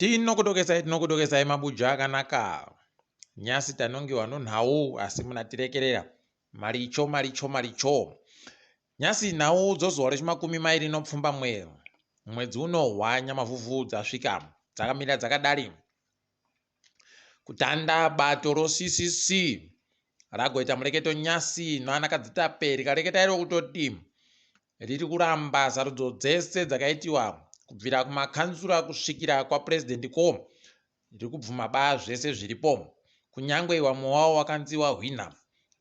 Tinokudokesai mabuja akanaka. Nyasi tanongewa nhau asi munatirekerera. Maricho. Nyasi nhau dzozuva rechimakumi mairi nopfumba mwedzi uno Nyamavhuvhu dzasvika dzakamira dzakadari. Kutanda bato CCC ragoita mureketo nyasi noanakadzitape rikareketa iro kutoti riri kuramba sarudzo dzese dzakaitiwa kubvira kumakanzura kusvikira kwapurezidendi ko riri kubvuma baa zvese zviripo, kunyangwe vamwe wavo wakanzi wa21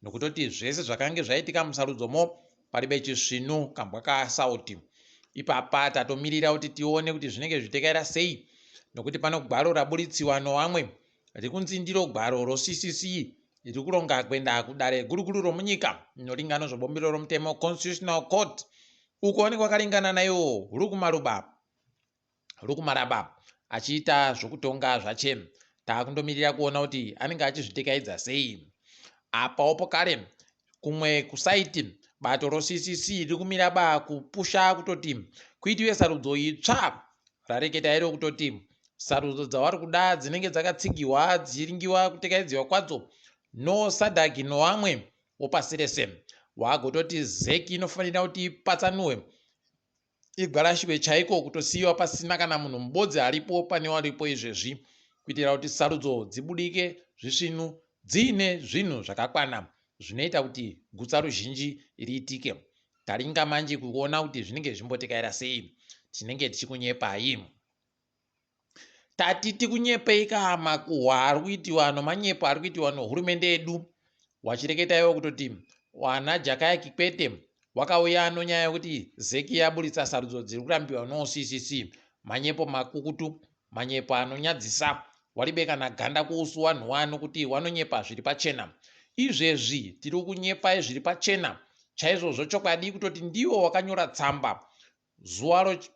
nokutoti zvese zvakange zvaitika musarudzomo paribe chisvinu kambwa kasauti. Ipapa tatomirira kuti tione kuti zvinenge zvitekaira sei, nokuti pano gwaro raburitsiwa novamwe rikunzi ndiro gwaro roCCC riri kuronga kuenda kudare guruguru romunyika noringano zvobombero romutemo Constitutional Court, uko oneke kwakaringana nayo rukumaraba achiita zvokutonga zvache. Taakundomirira kuona kuti anenge achizvitekaidza sei. Apawo kare kumwe kusaiti bato roCCC riri kumira kupusha kutoti kuitiwe sarudzo itsva rareketa iro kutoti sarudzo dzavari kuda dzinenge dzakatsigirwa dzichiringiwa kutekaidziwa kwadzo no SADC novamwe wopasi rese wagototi ZEC inofanira kuti ipatsanuwe igwarashiwe chaiko kutosiyiwa pasina kana munhu mubodzi aripo pane waripo izvezvi, kuitira kuti sarudzo dzibudike zvisvinu dziine zvinhu zvakakwana zvinoita kuti gutsa ruzhinji riitike. Taringa manje kuona kuti zvinenge zvimbotekaira sei. Tinenge tichikunyepai. Tati tikunyepeika makuhwa ari kuitiwa nomanyepo ari kuitiwa nohurumende yedu, wachireketa iwo kutoti wana Jakaya Kikwete wakauya nonyaya yokuti ZEC yaburitsa sarudzo dziri kurambiwa noCCC, manyepo makukutu, manyepo anonyadzisa, waribeka naganda kuusu wanhu wano kuti wanonyepa zviri pachena. Izvezvi tiri kunyepa zviri pachena chaizvo dzochokwadi kutoti ndiwo wakanyora tsamba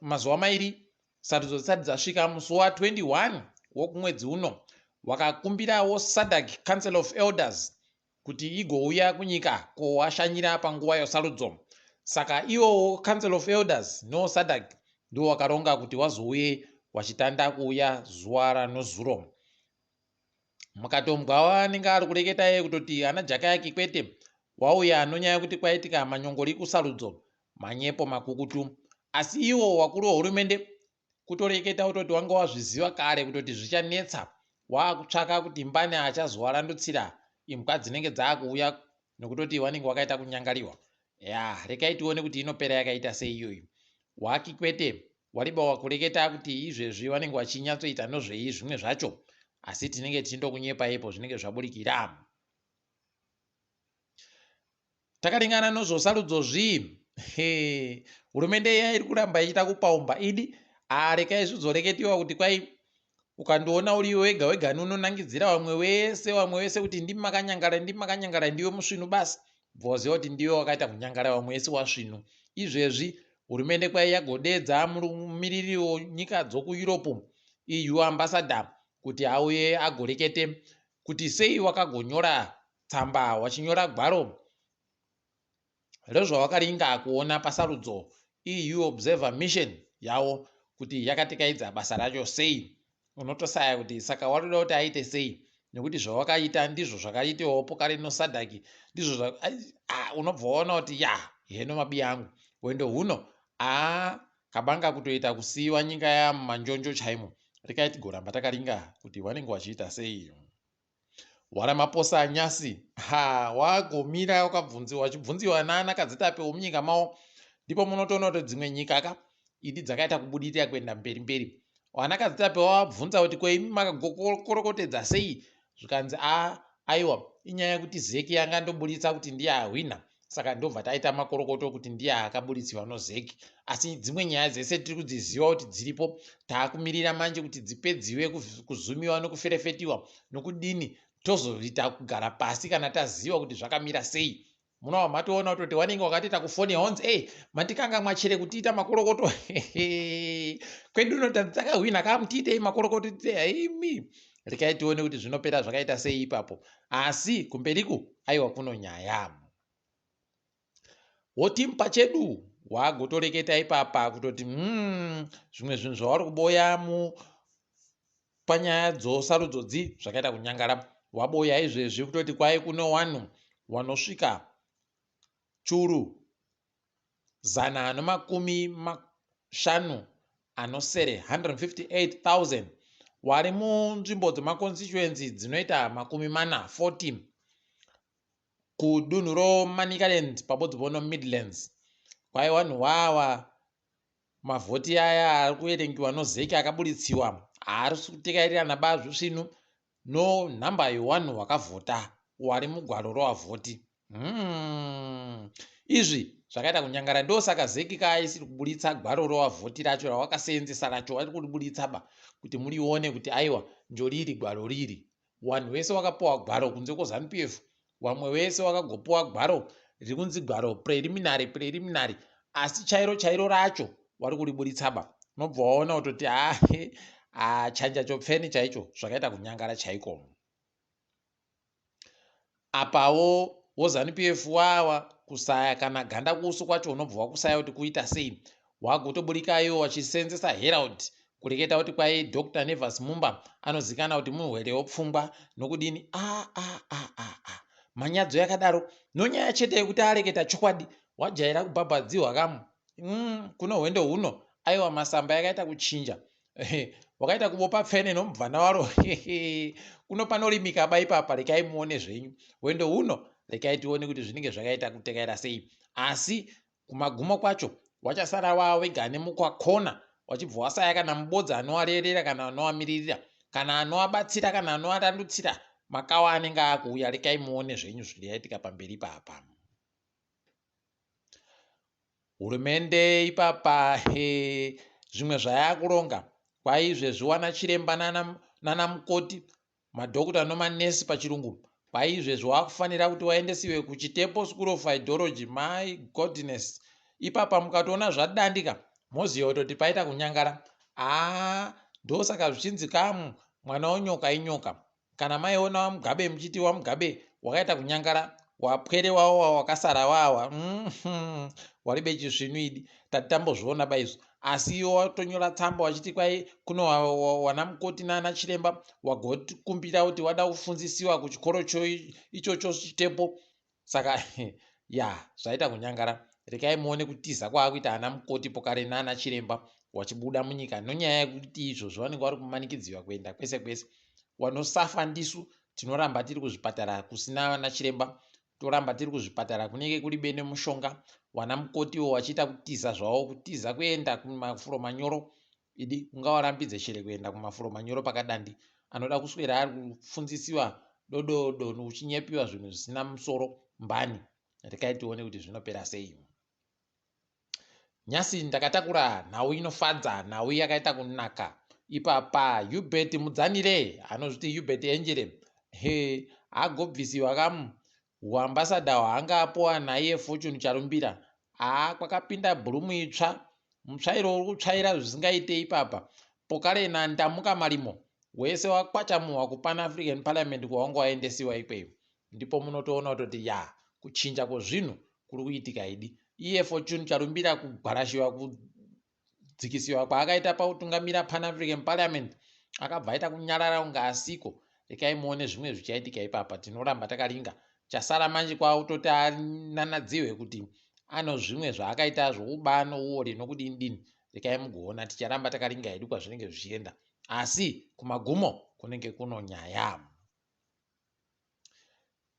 mazuva mairi sarudzo dzisati dzasvika musi wa21 wokumwedzi uno, wakakumbirawo SADC Council of Elders kuti igouya kunyika kowashanyira panguva yesarudzo. Saka iwo Council of Elders no SADC ndiwo wakaronga kuti wazouye wachitanda kuuya zuva ranozuro. Mukatombwa wanenge ari kureketa iye kutoti ana Jakaya Kikwete wauya nonyaya kuti kwaitika manyongori kusarudzo, manyepo makukutu, asi iwo wakuru wehurumende kutoreketa kutoti wanga wazviziva kare kutoti zvichanetsa, waakutsvaka kuti mbane achazuva randotsira imbwa dzinenge dzaakuuya nokutoti wanenge wakaita kunyangariwa. Rekai tione kuti inopera yakaita sei iyoyo. Wakikwete wariba wakureketa kuti izvezvi wanenge wachinyatsoita nozvei zvimwe zvacho, asi tinenge tichindokunyepa ipo zvinenge zvaburikira. Takaringana nozvosarudzo hurumende iya iri kuramba ichiita kupaumba idi. Rekai zvizoreketiwa kuti kwai ukandoona uri wega wega unonangidzira wamwe wese kuti ndimi makanyangara ndiwe musvinu basi, bvoziva kuti ndiwe wakaita kunyangara wamwe wese wasvinu. Izvezvi hurumende kwai yagodedza mumiriri wenyika dzokuEurope EU ambassador kuti auye agorekete kuti sei wakagonyora tsamba wachinyora gwaro rezvawakaringa kuona pasarudzo EU observer mission yawo kuti yakatekaidza basa racho sei. Unotosaya kuti saka waroda kuti aite sei, nekuti zvawakaita ndizvo zvakaitewawo pokare noSADC ndizvo unobva waona kuti heno mabi angu wendo huno kabanga kutoita kusiyiwa nyika yamanjonjo chaimo. Rekai tigoramba takaringa kuti wanenge wachiita sei. Waramaposa nyasi wagomira wachibvunziwa naanakadzitape womunyika mavo, ndipo munotoona kuti dzimwe nyika idi dzakaita kubudirira kuenda mberi. Wanakadzitape wabvunza kuti kweimi makagokorokotedza sei, zvikanzi aiwa inyaya yekuti ZEC yangandoburitsa kuti ndiye ahwina, saka ndobva taita makorokoto kuti ndiye akabuриtsiwa noZEC. Asi dzimwe nyaya dzese tiri kudziziva kuti dziripo, taakumirira manje kuti dzipedziwe kuzumiwa nokuferefetiwa nokudini tozoita kugara pasi kana taziva kuti zvakamira sei. Muno matoona kuti wanenge wakatiita kufoni honzi matikanga mwachere kutiita makorokoto kwedu uno takahwina kamutiitei makorokoto imi. Rekai tione kuti zvinopera zvakaita sei ipapo, asi kumberiku aiwa kuno nyaya. Wotimpa chedu wagotoreketa ipapa kutoti zvimwe zvinhu zvavari kuboya panyaya dzosarudzodzi zvakaita kunyangara. Waboya izvezvi kutoti kwai kuno vanhu vanosvika churu 150 anosere 158,000 vari munzvimbo dzemaconstituency dzinoita 40 kudunhu roManicaland pabodzibono Midlands. Kwai vanhu vawa mavhoti aya ari kuerengiwa nozeki akabuditsiwa ari kutekairirana bazvo svinu nhamba yevanhu vakavhota vari mugwaro rovavhoti. Izvi zvakaita kunyangara, ndosaka zeki kaaisiri kubuditsa gwaro rovavhoti racho ravakaseenzesa racho, vari kuribuditsaba kuti murione kuti aiwa njoriri gwaro riri. Vanhu vese vakapiwa gwaro kunze kweZANU-PF, vamwe vese vakagopiwa gwaro riri kunzi gwaro preliminary, asi chairo racho vari kuribuditsaba. Nobva waona kutoti chanja chopfeni chaicho zvakaita kunyangara chaiko. Apawo woZANU-PF wawa kusaya kana ganda kuusu kwacho unobva wakusaya kuti kuita sei. Wagotoburika iwo wachiseenzesa Herald kureketa kuti kwai Dr Mumba anozikana kuti murwere wepfungwa nokudini. Manyadzo yakadaro nonyaya chete yekuti areketa chokwadi wajaira kubhabhadziwa kamu. Kuno hwendo huno aiwa masamba yakaita kuchinja. Wakaita kubopa pfene nomubvana waro. Kuno panorimika baipapa, rekai muone zvenyu. Hwendo huno rekai tione kuti zvinenge zvakaita kutekaira sei. Asi kumagumo kwacho wachasara wawe wega nemukwakona wachibva wasaya kana mubodza anowarerera kana anoamiririra kana anoabatsira kana anoarandutsira makawa anenge akuuya. Rekai muone zvenyu zviriaitika pamberi papa. Hurumende ipapa zvimwe zvaakuronga kwai izvezvi wana chiremba nana mukoti, madhokuta nomanesi pachirungu, kwai izvezvi wakufanira kuti waendesiwe kuchitepo School of Ideology. My godness, ipapa mukatoona zvadandika moziva kutoti paita kunyangara. Ndosaka zvichinzi kamu mwana wenyoka inyoka. Kana maiona waMugabe muchiti waMugabe wakaita kunyangara, wapwere wawo wakasara wawa waribe chisvinwidi, tati tambozviona baizvo. Asi iwo watonyora tsamba wachiti kwai kuno wana mukoti nana chiremba wagokumbira kuti wada kufunzisiwa kuchikoro ichocho chitepo. Saka zvaita kunyangara. Rekai muone kutiza kwaakuita ana mukoti pokare nana chiremba wachibuda munyika nonyaya yekuti izvozvo vanenge vari kumanikidziwa kuenda kwese kwese. Wanosafa ndisu tinoramba tiri kuzvipatara kusina ana chiremba, toramba tiri kuzvipatara kunenge kuri bene mushonga. Wana mukotiwo wachiita kutiza zvawo, kutiza kuenda kumafuro manyoro. Idi ungawarambidze chere kuenda kumafuro manyoro pakadandi. Anoda kuswera ari kufunzisiwa dododo uchinyepiwa zvinhu zvisina musoro mbani. Rekai tione kuti zvinopera sei. Nyasi ndakatakura nhau inofadza, nhau yakaita kunaka. Ipapa Hubert mudzanire anozviti Hubert Enjere agobvisiwa kamu uambasada hwaanga apuwa naiye Fortune Charumbira. Kwakapinda bhurumu itsva, mutsvairo uri kutsvaira zvisingaite ipapa. Pokare nandamuka marimo wese wakwachamuhwa kuPan African Parliament kwawanga waendesiwa ikweyo. Ndipo munotoona kutoti kuchinja kwezvinhu kuri kuitika idi. Iye Fortune Charumbira kugwarashiwa kudzikisiwa kwaakaita pautungamira Pan African Parliament akabva aita kunyarara kunga asiko. Rekai muone zvimwe zvichaitika ipapa. Tinoramba takaringa. Chasara manje kwautoti ananadziwe kuti ano zvimwe zvaakaita zvokuba nouori nokudini. Rekai mugoona ticharamba takaringa hedu kwazvinenge zvichienda. Asi kumagumo kunenge kuno nyaya.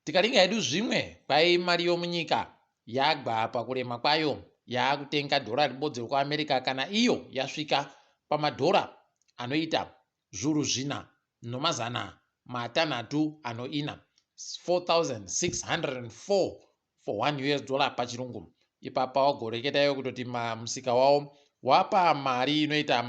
Tikaringa hedu zvimwe kwai mari yomunyika yagwa pakurema kwayo yakutenga dhora ribodzi rekuAmerica kana iyo yasvika pamadhora anoita zviuru 4,604 $4,604 for $1 pachirungu. Ipapa wagoreketayo kutoti musika wavo wapa mari inoita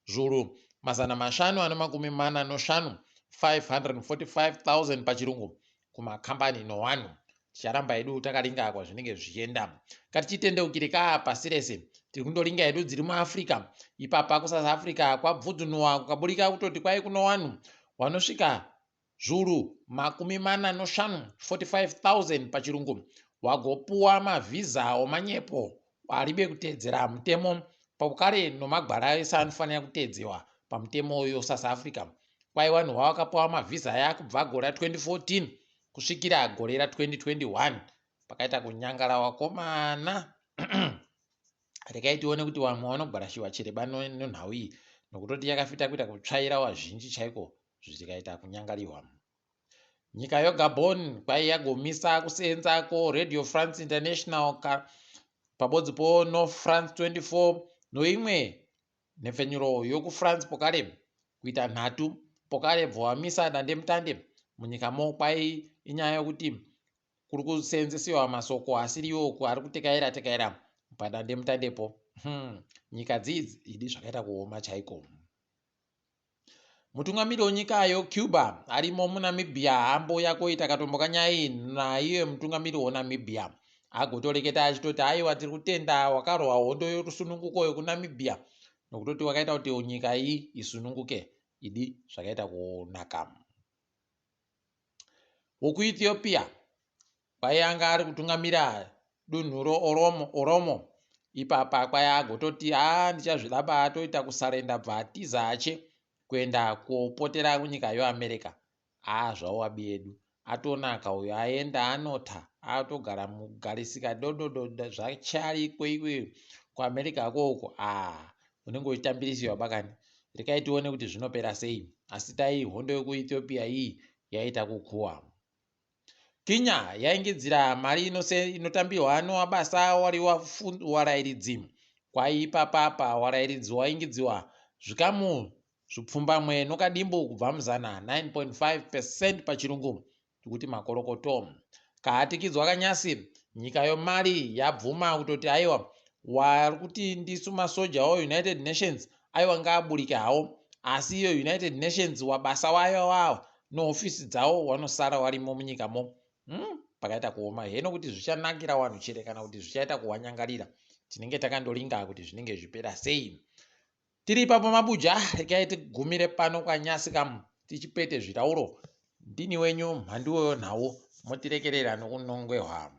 zviuru 545 $545,000 pachirungu kumakambani nowanhu. Ticharamba hedu takaringa kwazvinenge zvichienda. Katichitendeukire pasi rese tiri kundoringa hedu dziri muAfrica. Ipapa kuSouth Africa kwabvudhunwa kukaburika kutoti kwai kuno wanhu wanosvika zviuru 45,000 pachirungu wagopuwa mavhiza omanyepo aribe kuteedzera mutemo pokare nomagwara ese anofanira kuteedzewa pamutemo uyo South Africa. Kwai vanhu vakapiwa mavhisa aya kubva gore ra2014 kusvikira gore ra2021. Pakaita kunyangara wakomana. Rekai tione kuti vamwe vanogwarashiwa chireba nenhau iyi nokutoti yakafita kuita kutsvaira wazhinji chaiko zvirikaita kunyangariwa. Nyika yoGabon kwai yagomisa kuseenzako Radio France International pabodzi no France 24 noimwe nhefenyuro yokuFrance pokare kuita nhatu pokare bvowamisa dandemutande munyikamo. Kwai inyaya yokuti kuri kuseenzesiwa masoko asiriwo ari kutekaira padandemutande. Nyika dzidzi idi zvakaita kuoma chaiko. Mutungamiri wenyikayo Cuba arimo muNamibia amboya koita katombo kanyai naiye mutungamiri weNamibia agotoreketa achitoti aiwa tiri kutenda wakarwa hondo yorusununguko yokuNamibia nokutoti wakaita kuti nyika iyi isununguke. Idi zvakaita kunaka. WokuEthiopia kwai anga ari kutungamira dunhu Oromo ipapa kwai agototi ndichazvidaba atoita kusarenda bva atiza ache kuenda kopotera kunyika yoAmerica. Zvawo abi edu atonaka uyo aenda anota atogara mugarisika dododo zvachari kweiwe kuAmerica koko unenge uchitambirisiwa bakani. Rekai tione kuti zvinopera sei. Asi tai hondo yokuEthiopia iyi yaita kukuwa. Kenya yaingidzira mari inotambirwa mabasa warayiridzi. Kwai ipapa warayiridzi waingidziwa zvikamu zvipfumbamwe nokadimbu kubva muzana 9.5% pachirungu kuti makorokoto. Kahatikidzwa kanyasi nyika yoMali yabvuma kutoti aiwa wari kuti ndisu masoja United Nations aiwa ngaaburike hawo, asi iyo United Nations wabasa wayo wawo noofisi dzawo wanosara warimo munyikamo. Pakaita kuoma heno kuti zvichanakira wanhu chete kana kuti zvichaita kuwanyangarira tinenge takandolinga kuti zvinenge zvipera sei. Tiri ipapo mabuja, rekai tigumire pano kwanyasi tichipete zvitauro. Ndini wenyu Mhanduwe WeNhau, motirekerera nokunongehwa.